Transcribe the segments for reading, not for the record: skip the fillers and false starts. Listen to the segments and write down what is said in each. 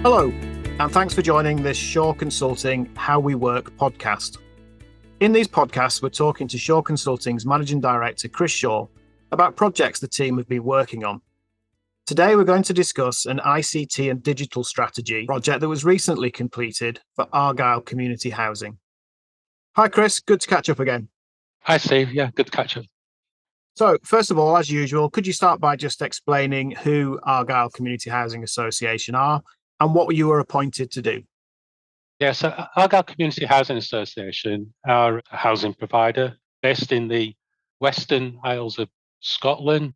Hello, and thanks for joining this Shaw Consulting How We Work podcast. In these podcasts, we're talking to Shaw Consulting's Managing Director, Chris Shaw, about projects the team have been working on. Today, we're going to discuss an ICT and digital strategy project that was recently completed for Argyll Community Housing. Hi, Chris. Good to catch up again. Hi, Steve. Yeah, good to catch up. So, first of all, as usual, could you start by just explaining who Argyll Community Housing Association are and what you were appointed to do? Yeah, so Argyll Community Housing Association are a housing provider based in the Western Isles of Scotland.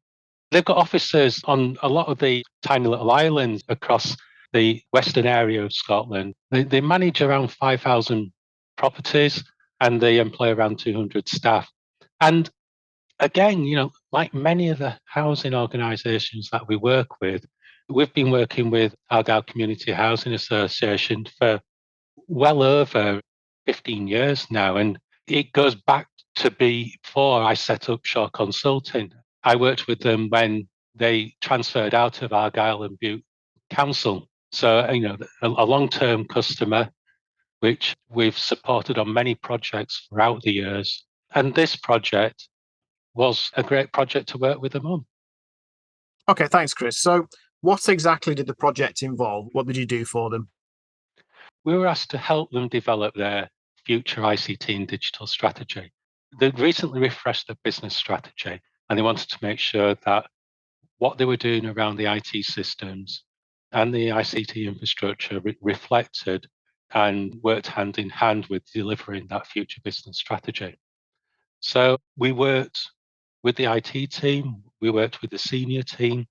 They've got offices on a lot of the tiny little islands across the western area of Scotland. They manage around 5,000 properties and they employ around 200 staff. And again, like many of the housing organisations that we work with, we've been working with Argyll Community Housing Association for well over 15 years now. And it goes back to before I set up Shaw Consulting. I worked with them when they transferred out of Argyll and Bute Council. So, a long-term customer, which we've supported on many projects throughout the years. And this project was a great project to work with them on. Okay, thanks, Chris. So what exactly did the project involve? What did you do for them? We were asked to help them develop their future ICT and digital strategy. They recently refreshed their business strategy and they wanted to make sure that what they were doing around the IT systems and the ICT infrastructure reflected and worked hand in hand with delivering that future business strategy. So we worked with the IT team, we worked with the senior team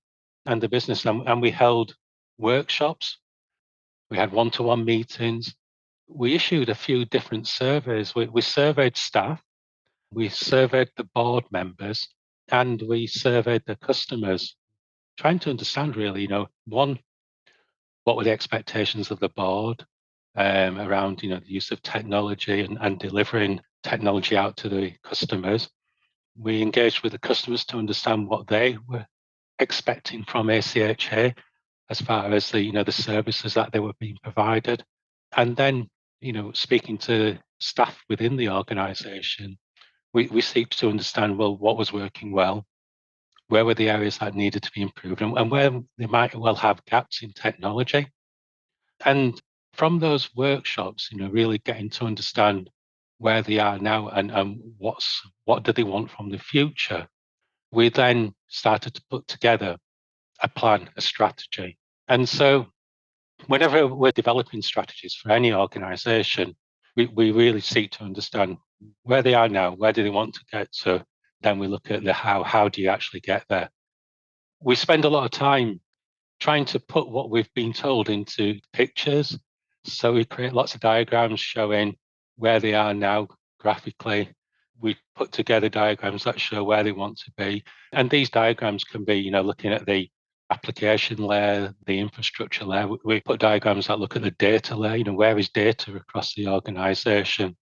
and the business, and we held workshops. We had one-to-one meetings. We issued a few different surveys. We surveyed staff, we surveyed the board members, and we surveyed the customers, trying to understand really, one, what were the expectations of the board around, the use of technology and delivering technology out to the customers. We engaged with the customers to understand what they were expecting from ACHA as far as the services that they were being provided. And then, speaking to staff within the organisation, we seek to understand, well, what was working well, where were the areas that needed to be improved, and where they might well have gaps in technology. And from those workshops, really getting to understand where they are now and what do they want from the future, we then started to put together a plan, a strategy. And so whenever we're developing strategies for any organization, we really seek to understand where they are now, where do they want to get to. Then we look at the how do you actually get there? We spend a lot of time trying to put what we've been told into pictures. So we create lots of diagrams showing where they are now graphically. We put together diagrams that show where they want to be. And these diagrams can be, looking at the application layer, the infrastructure layer. We put diagrams that look at the data layer, where is data across the organization?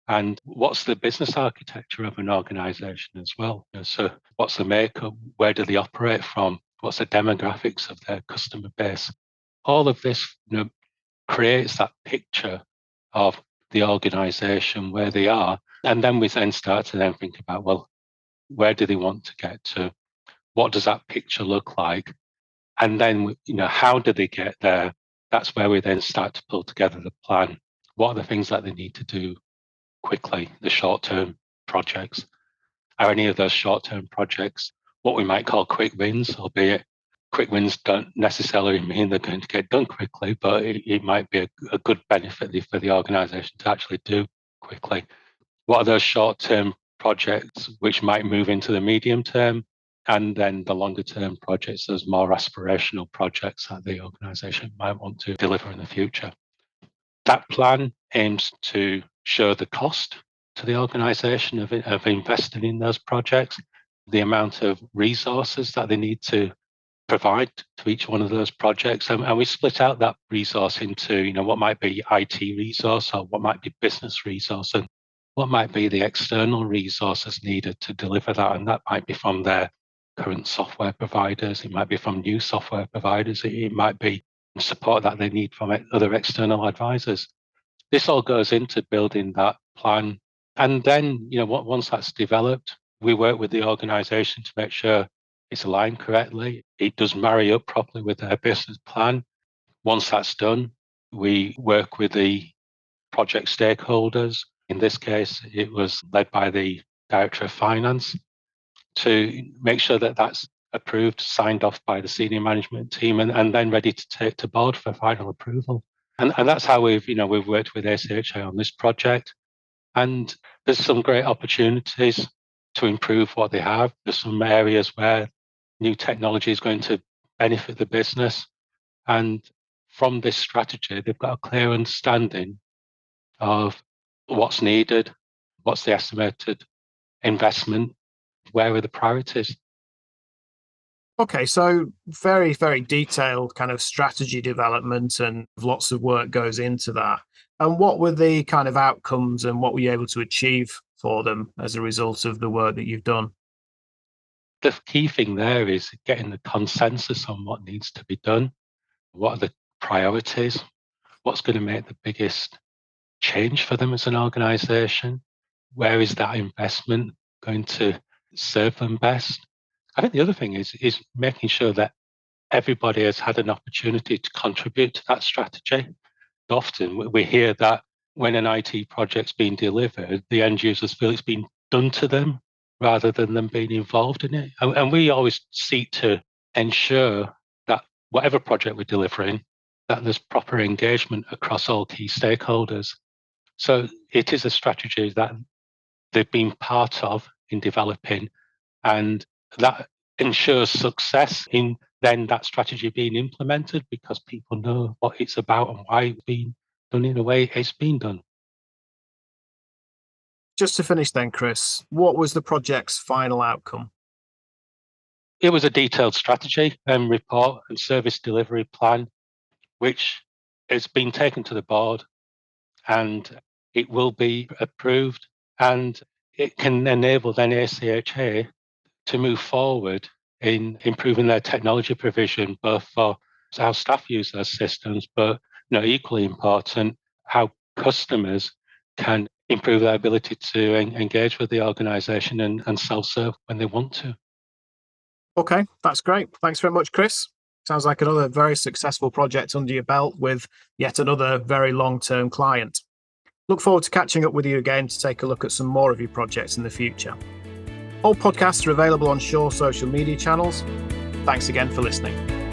And what's the business architecture of an organization as well? So what's the makeup? Where do they operate from? What's the demographics of their customer base? All of this creates that picture of the organization, where they are. And then we then start to then think about, well, where do they want to get to? What does that picture look like? And then, how do they get there? That's where we then start to pull together the plan. What are the things that they need to do quickly, the short-term projects? Are any of those short-term projects what we might call quick wins, albeit quick wins don't necessarily mean they're going to get done quickly, but it might be a good benefit for the organisation to actually do quickly. What are those short-term projects which might move into the medium term? And then the longer-term projects, those more aspirational projects that the organisation might want to deliver in the future. That plan aims to show the cost to the organisation of investing in those projects, the amount of resources that they need to provide to each one of those projects. And we split out that resource into, what might be IT resource or what might be business resource and what might be the external resources needed to deliver that. And that might be from their current software providers. It might be from new software providers. It might be support that they need from other external advisors. This all goes into building that plan. And then, once that's developed, we work with the organisation to make sure it's aligned correctly. It does marry up properly with their business plan. Once that's done, we work with the project stakeholders. In this case, it was led by the Director of Finance to make sure that that's approved, signed off by the senior management team, and then ready to take to board for final approval. And that's how we've worked with ACHA on this project. And there's some great opportunities to improve what they have. There's some areas where new technology is going to benefit the business. And from this strategy, they've got a clear understanding of what's needed, what's the estimated investment, where are the priorities. Okay, so very, very detailed kind of strategy development, and lots of work goes into that. And what were the kind of outcomes, and what were you able to achieve for them as a result of the work that you've done? The key thing there is getting the consensus on what needs to be done. What are the priorities? What's going to make the biggest change for them as an organisation? Where is that investment going to serve them best? I think the other thing is making sure that everybody has had an opportunity to contribute to that strategy. Often we hear that when an IT project's been delivered, the end users feel it's been done to them rather than them being involved in it. And we always seek to ensure that whatever project we're delivering, that there's proper engagement across all key stakeholders. So it is a strategy that they've been part of in developing, and that ensures success in then that strategy being implemented because people know what it's about and why it's been done in the way it's been done. Just to finish then, Chris, what was the project's final outcome? It was a detailed strategy and report and service delivery plan, which has been taken to the board, and it will be approved, and it can enable then ACHA to move forward in improving their technology provision, both for how staff use those systems, but equally important, how customers can improve their ability to engage with the organisation and self-serve when they want to. Okay, that's great. Thanks very much, Chris. Sounds like another very successful project under your belt with yet another very long-term client. Look forward to catching up with you again to take a look at some more of your projects in the future. All podcasts are available on Shaw social media channels. Thanks again for listening.